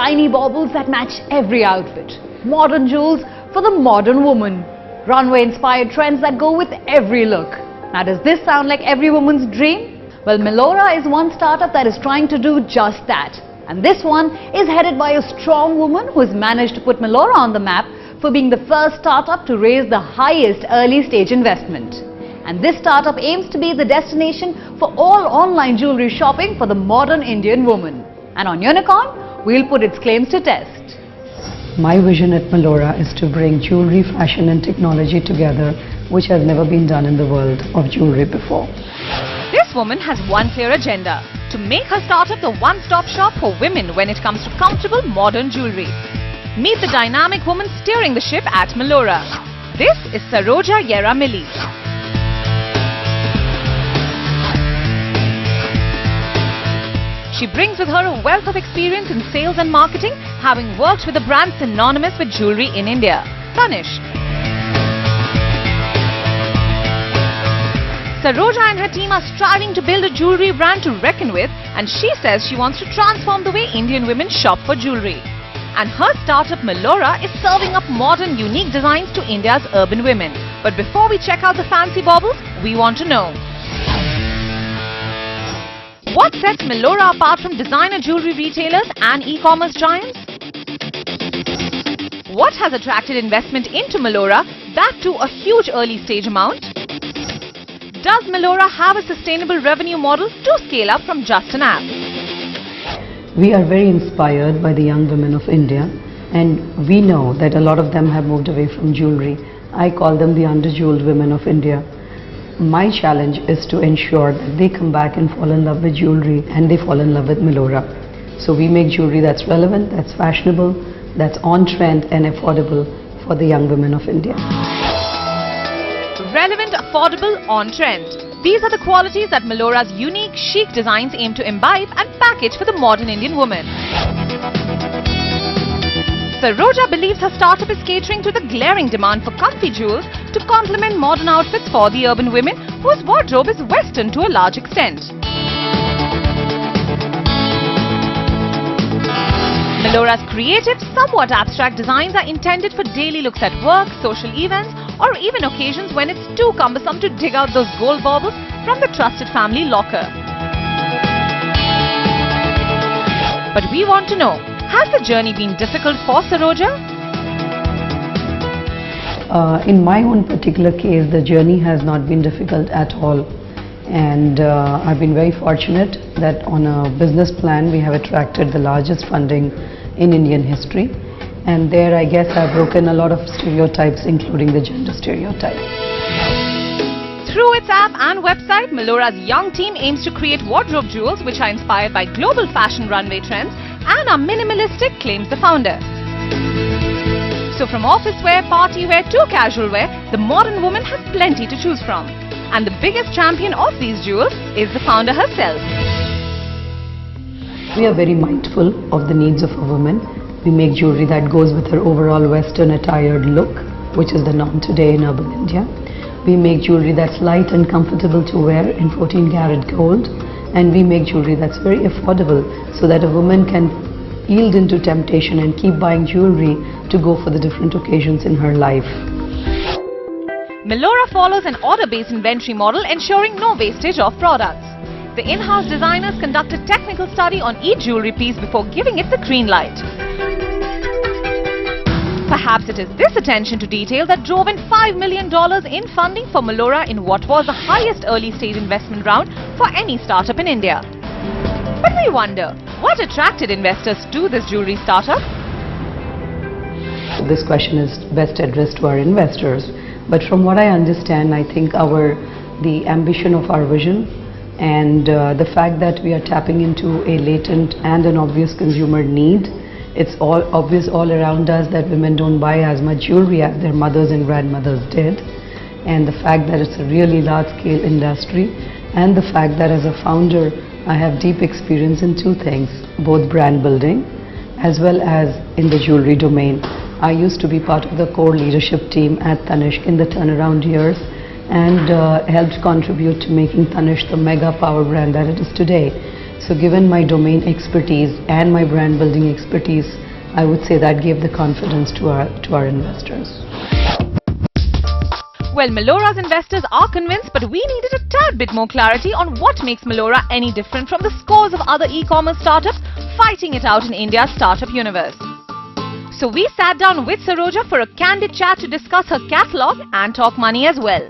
Shiny baubles that match every outfit. Modern jewels for the modern woman. Runway-inspired trends that go with every look. Now, does this sound like every woman's dream? Well, Melorra is one startup that is trying to do just that. And this one is headed by a strong woman who has managed to put Melorra on the map for being the first startup to raise the highest early stage investment. And this startup aims to be the destination for all online jewelry shopping for the modern Indian woman. And on Unicorn, we'll put its claims to test. My vision at Melorra is to bring jewelry, fashion and technology together, which has never been done in the world of jewelry before. This woman has one clear agenda: to make her startup the one-stop shop for women when it comes to comfortable modern jewelry. Meet the dynamic woman steering the ship at Melorra. This is Saroja Yeramili. She brings with her a wealth of experience in sales and marketing, having worked with a brand synonymous with jewelry in India, Tanishq. Saroja and her team are striving to build a jewelry brand to reckon with, and she says she wants to transform the way Indian women shop for jewelry. And her startup Melorra is serving up modern, unique designs to India's urban women. But before we check out the fancy baubles, we want to know: what sets Melorra apart from designer jewelry retailers and e-commerce giants? What has attracted investment into Melorra, that too a huge early stage amount? Does Melorra have a sustainable revenue model to scale up from just an app? We are very inspired by the young women of India, and we know that a lot of them have moved away from jewelry. I call them the under-jeweled women of India. My challenge is to ensure that they come back and fall in love with jewelry, and they fall in love with Melorra. So we make jewelry that's relevant, that's fashionable, that's on trend and affordable for the young women of India. Relevant, affordable, on trend. These are the qualities that Melorra's unique, chic designs aim to imbibe and package for the modern Indian woman. Saroja believes her startup is catering to the glaring demand for comfy jewels to complement modern outfits for the urban women whose wardrobe is Western to a large extent. Melorra's creative, somewhat abstract designs are intended for daily looks at work, social events, or even occasions when it's too cumbersome to dig out those gold baubles from the trusted family locker. But we want to know, has the journey been difficult for Saroja? In my own particular case, the journey has not been difficult at all. And I've been very fortunate that on a business plan we have attracted the largest funding in Indian history. And there, I guess, I've broken a lot of stereotypes, including the gender stereotype. Through its app and website, Melorra's young team aims to create wardrobe jewels which are inspired by global fashion runway trends and are minimalistic, claims the founder. So from office wear, party wear to casual wear, the modern woman has plenty to choose from. And the biggest champion of these jewels is the founder herself. We are very mindful of the needs of a woman. We make jewelry that goes with her overall Western attired look, which is the norm today in urban India. We make jewelry that's light and comfortable to wear in 14 karat gold. And we make jewelry that's very affordable so that a woman can yield into temptation and keep buying jewelry to go for the different occasions in her life. Melorra follows an order-based inventory model ensuring no wastage of products. The in-house designers conduct a technical study on each jewelry piece before giving it the green light. Perhaps it is this attention to detail that drove in $5 million in funding for Melorra in what was the highest early stage investment round for any startup in India. But we wonder, what attracted investors to this jewelry startup? This question is best addressed to our investors. But from what I understand, I think the ambition of our vision and the fact that we are tapping into a latent and an obvious consumer need. It's all obvious all around us that women don't buy as much jewelry as their mothers and grandmothers did. And the fact that it's a really large-scale industry, and the fact that as a founder I have deep experience in two things, both brand building as well as in the jewelry domain. I used to be part of the core leadership team at Tanishq in the turnaround years and helped contribute to making Tanishq the mega power brand that it is today. So given my domain expertise and my brand building expertise, I would say that gave the confidence to our investors. Well, Melorra's investors are convinced, but we needed a tad bit more clarity on what makes Melorra any different from the scores of other e-commerce startups fighting it out in India's startup universe. So we sat down with Saroja for a candid chat to discuss her catalogue and talk money as well.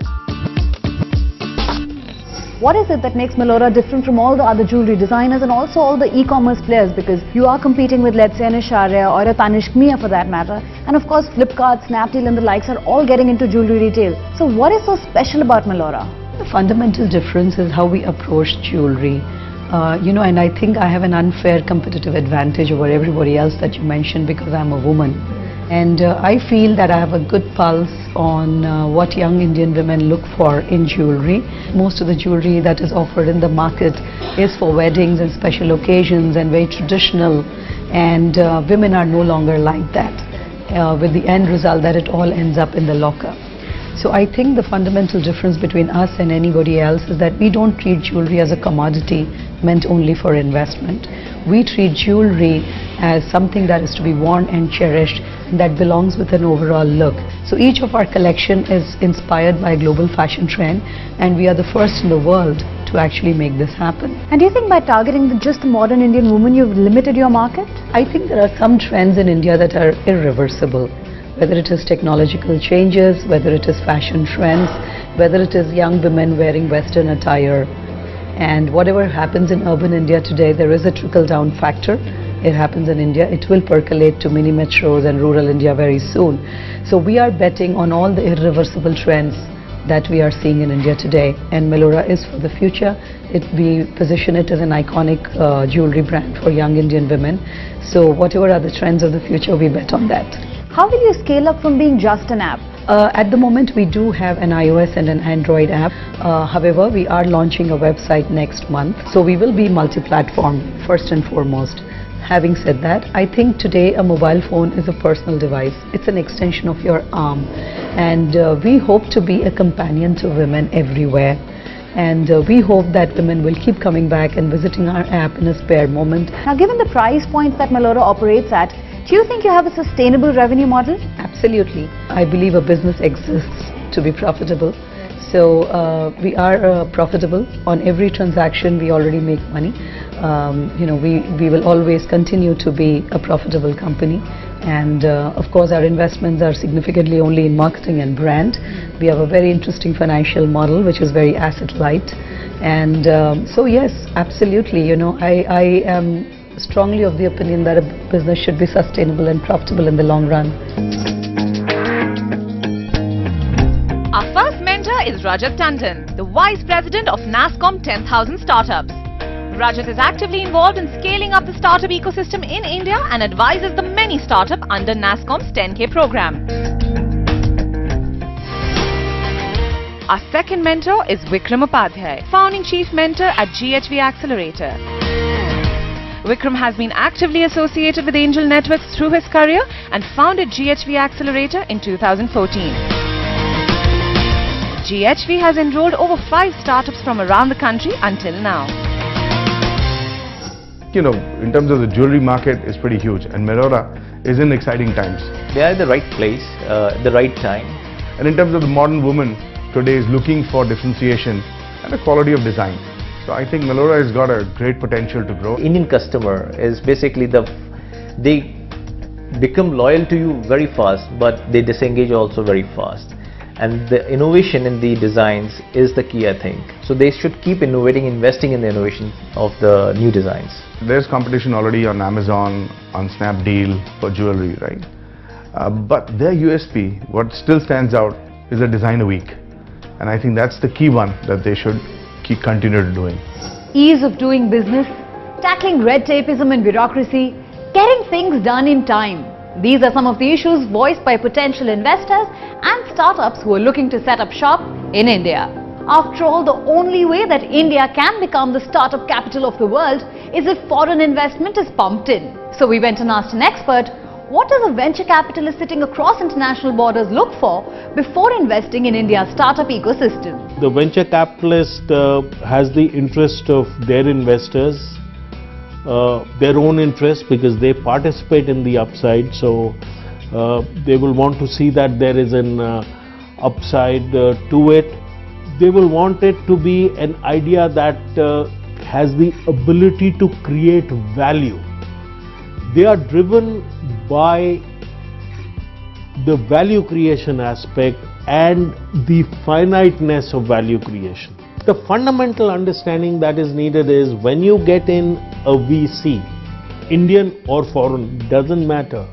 What is it that makes Melorra different from all the other jewellery designers and also all the e-commerce players? Because you are competing with, let's say, an Isharya or a Tanishq Mia for that matter. And of course, Flipkart, Snapdeal and the likes are all getting into jewellery retail. So what is so special about Melorra? The fundamental difference is how we approach jewellery. And I think I have an unfair competitive advantage over everybody else that you mentioned because I'm a woman. And I feel that I have a good pulse on what young Indian women look for in jewellery. Most of the jewellery that is offered in the market is for weddings and special occasions and very traditional, and women are no longer like that, with the end result that it all ends up in the locker. So I think the fundamental difference between us and anybody else is that we don't treat jewellery as a commodity meant only for investment. We treat jewellery as something that is to be worn and cherished, that belongs with an overall look. So each of our collection is inspired by a global fashion trend, and we are the first in the world to actually make this happen. And do you think by targeting just the modern Indian woman, you've limited your market? I think there are some trends in India that are irreversible. Whether it is technological changes, whether it is fashion trends, whether it is young women wearing Western attire. And whatever happens in urban India today, there is a trickle-down factor. It happens in India. It will percolate to mini metros and rural India very soon. So we are betting on all the irreversible trends that we are seeing in India today. And Melorra is for the future. We position it as an iconic jewellery brand for young Indian women. So whatever are the trends of the future, we bet on that. How will you scale up from being just an app? At the moment, we do have an iOS and an Android app. However, we are launching a website next month. So we will be multi-platform, first and foremost. Having said that, I think today a mobile phone is a personal device. It's an extension of your arm. And we hope to be a companion to women everywhere. And we hope that women will keep coming back and visiting our app in a spare moment. Now, given the price points that Melorra operates at, do you think you have a sustainable revenue model? Absolutely. I believe a business exists to be profitable. So we are profitable. On every transaction, we already make money. We will always continue to be a profitable company. And of course, our investments are significantly only in marketing and brand. We have a very interesting financial model, which is very asset light. And so yes, absolutely. I am strongly of the opinion that a business should be sustainable and profitable in the long run. Our first mentor is Rajat Tandon, the Vice President of NASSCOM 10,000 Startups. Rajat is actively involved in scaling up the startup ecosystem in India and advises the many startups under NASSCOM's 10K program. Our second mentor is Vikram Upadhyay, Founding Chief Mentor at GHV Accelerator. Vikram has been actively associated with angel networks through his career and founded GHV Accelerator in 2014. GHV has enrolled over 5 startups from around the country until now. In terms of the jewelry market, it's pretty huge, and Melorra is in exciting times. They are at the right place, at the right time. And in terms of the modern woman, today is looking for differentiation and a quality of design. So I think Melorra has got a great potential to grow. Indian customer is basically they become loyal to you very fast, but they disengage also very fast. And the innovation in the designs is the key, I think. So they should keep innovating, investing in the innovation of the new designs. There's competition already on Amazon, on Snapdeal for jewelry, right? But their USP, what still stands out, is a design a week. And I think that's the key one that they should continue doing. Ease of doing business, tackling red tapeism and bureaucracy, getting things done in time. These are some of the issues voiced by potential investors and startups who are looking to set up shop in India. After all, the only way that India can become the startup capital of the world is if foreign investment is pumped in. So we went and asked an expert, what does a venture capitalist sitting across international borders look for before investing in India's startup ecosystem? The venture capitalist has the interest of their investors their own interest because they participate in the upside. So they will want to see that there is an upside to it. They will want it to be an idea that has the ability to create value. They are driven by the value creation aspect and the finiteness of value creation. The fundamental understanding that is needed is when you get in a VC, Indian or foreign, doesn't matter,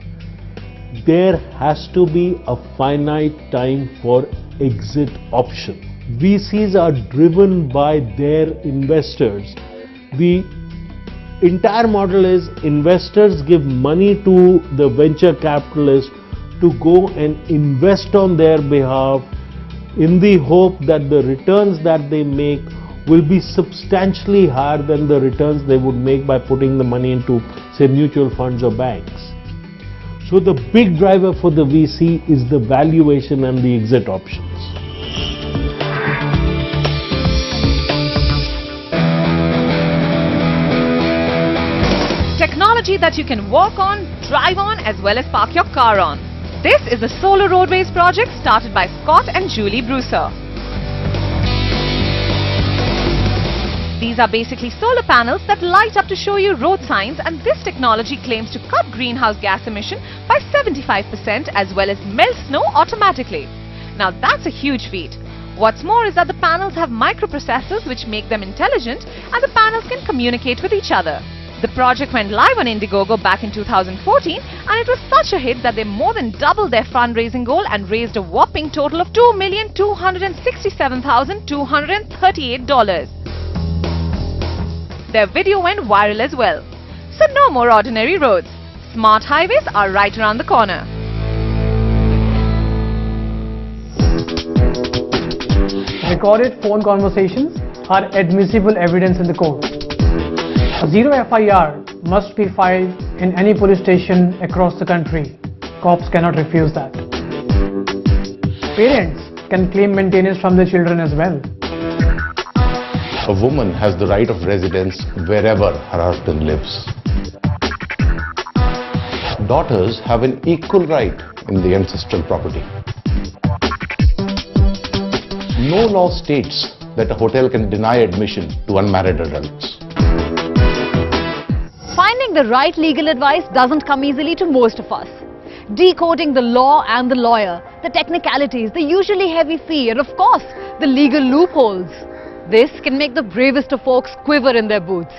there has to be a finite time for exit option. VCs are driven by their investors. The entire model is investors give money to the venture capitalists to go and invest on their behalf in the hope that the returns that they make will be substantially higher than the returns they would make by putting the money into, say, mutual funds or banks. So the big driver for the VC is the valuation and the exit options. Technology that you can walk on, drive on, as well as park your car on. This is the Solar Roadways project started by Scott and Julie Brewser. These are basically solar panels that light up to show you road signs, and this technology claims to cut greenhouse gas emission by 75% as well as melt snow automatically. Now that's a huge feat. What's more is that the panels have microprocessors which make them intelligent, and the panels can communicate with each other. The project went live on Indiegogo back in 2014, and it was such a hit that they more than doubled their fundraising goal and raised a whopping total of $2,267,238. Their video went viral as well. So no more ordinary roads. Smart highways are right around the corner. Recorded phone conversations are admissible evidence in the court. A zero FIR must be filed in any police station across the country. Cops cannot refuse that. Parents can claim maintenance from their children as well. A woman has the right of residence wherever her husband lives. Daughters have an equal right in the ancestral property. No law states that a hotel can deny admission to unmarried adults. Finding the right legal advice doesn't come easily to most of us. Decoding the law and the lawyer, the technicalities, the usually heavy fee, and of course, the legal loopholes. This can make the bravest of folks quiver in their boots.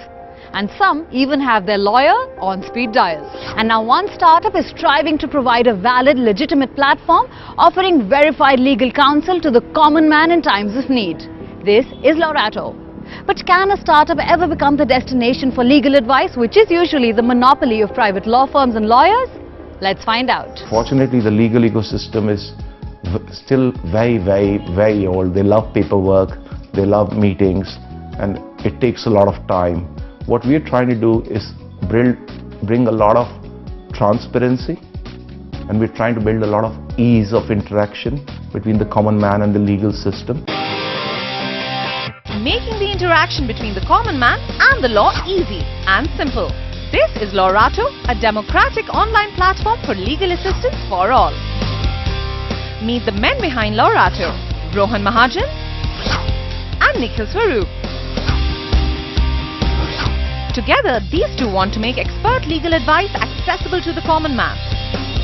And some even have their lawyer on speed dial. And now one startup is striving to provide a valid, legitimate platform offering verified legal counsel to the common man in times of need. This is Lorato. But can a startup ever become the destination for legal advice, which is usually the monopoly of private law firms and lawyers? Let's find out. Fortunately, the legal ecosystem is still very old. They love paperwork, they love meetings, and it takes a lot of time. What we are trying to do is bring a lot of transparency, and we're trying to build a lot of ease of interaction between the common man and the legal system. Making the interaction between the common man and the law easy and simple. This is Lorato, a democratic online platform for legal assistance for all. Meet the men behind Lorato, Rohan Mahajan and Nikhil Swaroop. Together, these two want to make expert legal advice accessible to the common man.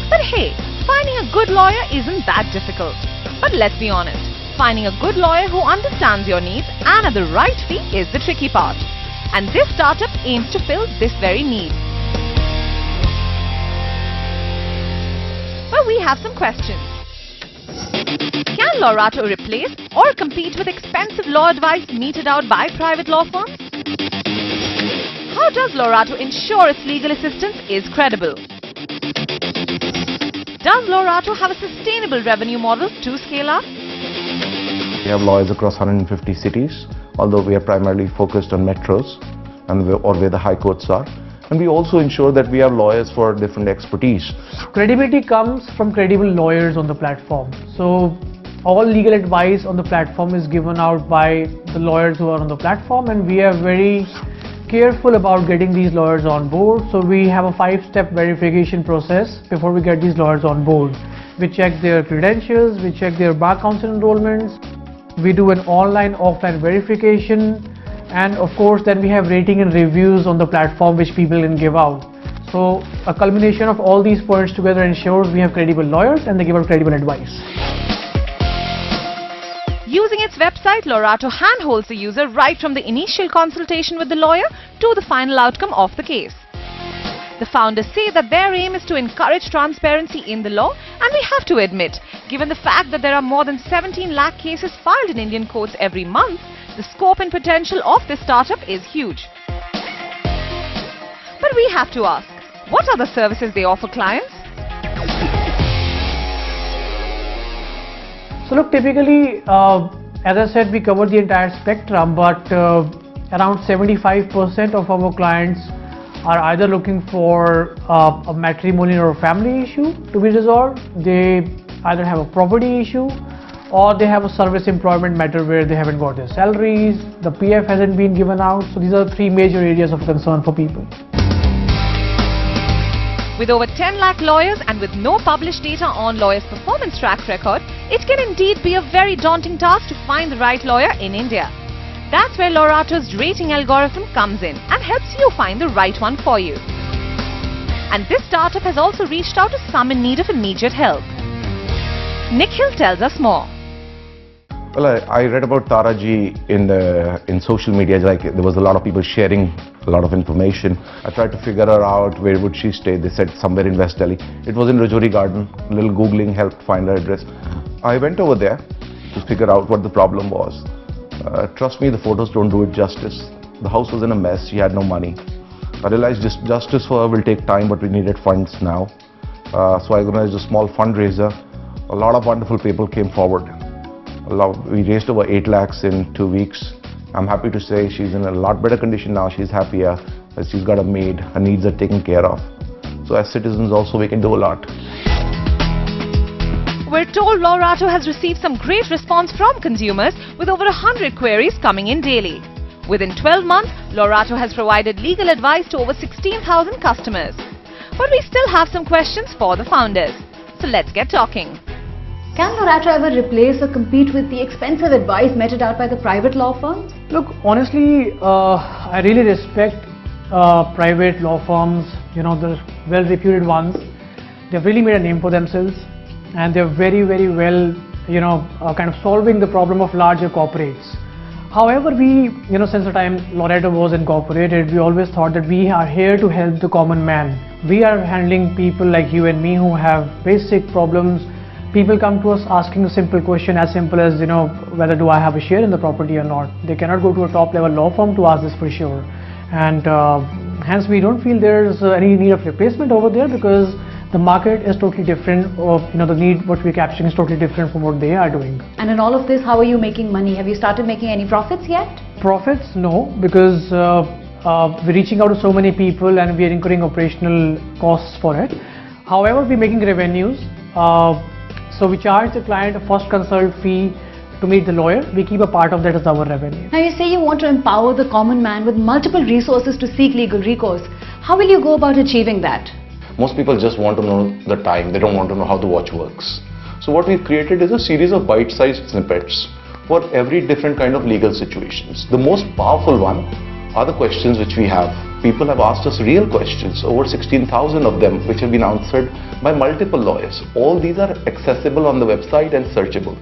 But hey, finding a good lawyer isn't that difficult. But let's be honest, finding a good lawyer who understands your needs and at the right fee is the tricky part. And this startup aims to fill this very need. But we have some questions. Can Lorato replace or compete with expensive law advice meted out by private law firms? How does Lorato ensure its legal assistance is credible? Does Lorato have a sustainable revenue model to scale up? We have lawyers across 150 cities, although we are primarily focused on metros and where the high courts are. And we also ensure that we have lawyers for different expertise. Credibility comes from credible lawyers on the platform. So all legal advice on the platform is given out by the lawyers who are on the platform, and we have very careful about getting these lawyers on board. So we have a 5-step verification process before we get these lawyers on board. We check their credentials, we check their bar council enrollments, we do an online offline verification, and of course then we have rating and reviews on the platform which people can give out. So a culmination of all these points together ensures we have credible lawyers and they give out credible advice. Using its website, Lorato handholds the user right from the initial consultation with the lawyer to the final outcome of the case. The founders say that their aim is to encourage transparency in the law, and we have to admit, given the fact that there are more than 17 lakh cases filed in Indian courts every month, the scope and potential of this startup is huge. But we have to ask, what are the services they offer clients? So look, typically, as I said, we cover the entire spectrum, but around 75% of our clients are either looking for a matrimonial or a family issue to be resolved. They either have a property issue or they have a service employment matter where they haven't got their salaries, the PF hasn't been given out. So these are the 3 major areas of concern for people. With over 10 lakh lawyers and with no published data on lawyers' performance track record, it can indeed be a very daunting task to find the right lawyer in India. That's where Lorato's rating algorithm comes in and helps you find the right one for you. And this startup has also reached out to some in need of immediate help. Nikhil tells us more. Well, I read about Taraji in social media. Like, there was a lot of people sharing a lot of information. I tried to figure her out. Where would she stay? They said somewhere in West Delhi. It was in Rajouri Garden. A little googling helped find her address. I went over there to figure out what the problem was. Trust me, the photos don't do it justice. The house was in a mess. She had no money. I realized justice for her will take time, but we needed funds now. So I organized a small fundraiser. A lot of wonderful people came forward. We raised over 8 lakhs in 2 weeks. I'm happy to say she's in a lot better condition now. She's happier. She's got a maid. Her needs are taken care of. So as citizens also, we can do a lot. We're told Lorato has received some great response from consumers with over 100 queries coming in daily. Within 12 months, Lorato has provided legal advice to over 16,000 customers. But we still have some questions for the founders. So let's get talking. Can Lorato ever replace or compete with the expensive advice meted out by the private law firms? Look, honestly, I really respect private law firms, the well-reputed ones. They've really made a name for themselves, and they're very, very well, kind of solving the problem of larger corporates. However, we, since the time Lorato was incorporated, we always thought that we are here to help the common man. We are handling people like you and me who have basic problems. People come to us asking a simple question as simple as, whether do I have a share in the property or not. They cannot go to a top level law firm to ask this for sure. And hence we don't feel there's any need of replacement over there, because the market is totally different. The need what we're capturing is totally different from what they are doing. And in all of this, how are you making money? Have you started making any profits yet? Profits? No, because we're reaching out to so many people and we are incurring operational costs for it. However, we're making revenues. So we charge the client a first consult fee to meet the lawyer. We keep a part of that as our revenue. Now you say you want to empower the common man with multiple resources to seek legal recourse. How will you go about achieving that? Most people just want to know the time. They don't want to know how the watch works. So what we've created is a series of bite-sized snippets for every different kind of legal situations. The most powerful one are the questions which we have. People have asked us real questions, over 16,000 of them, which have been answered by multiple lawyers. All these are accessible on the website and searchable.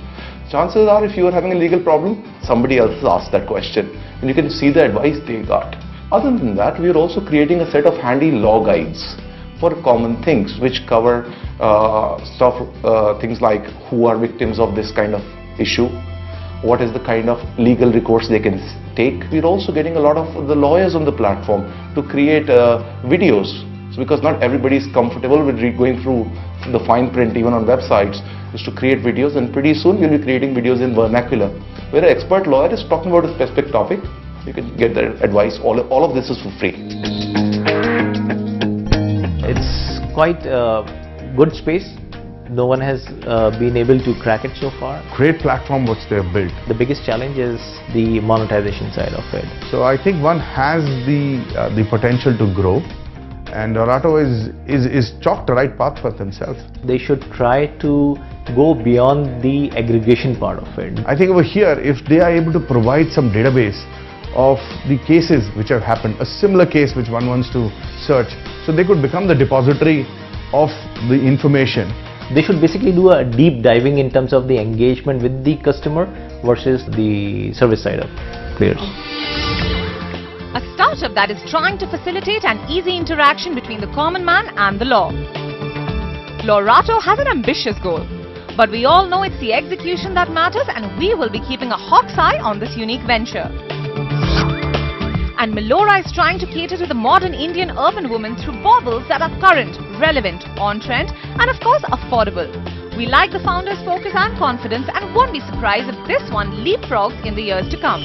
Chances are, if you are having a legal problem, somebody else has asked that question and you can see the advice they got. Other than that, we are also creating a set of handy law guides for common things which cover things like who are victims of this kind of issue, what is the kind of legal recourse they can take. We're also getting a lot of the lawyers on the platform to create videos. So because not everybody is comfortable with going through the fine print even on websites, is to create videos, and pretty soon we'll be creating videos in vernacular where an expert lawyer is talking about a specific topic. You can get their advice. All of this is for free. It's quite a good space No one has been able to crack it so far. Great platform which they have built. The biggest challenge is the monetization side of it. So I think one has the potential to grow, and Orato is chalked the right path for themselves. They should try to go beyond the aggregation part of it. I think over here, if they are able to provide some database of the cases which have happened, a similar case which one wants to search, so they could become the depository of the information. They should basically do a deep diving in terms of the engagement with the customer versus the service side of players. A startup that is trying to facilitate an easy interaction between the common man and the law. Lorato has an ambitious goal, but we all know it's the execution that matters, and we will be keeping a hawk's eye on this unique venture. And Melorra is trying to cater to the modern Indian urban woman through baubles that are current, relevant, on trend, and of course affordable. We like the founder's focus and confidence and won't be surprised if this one leapfrogs in the years to come.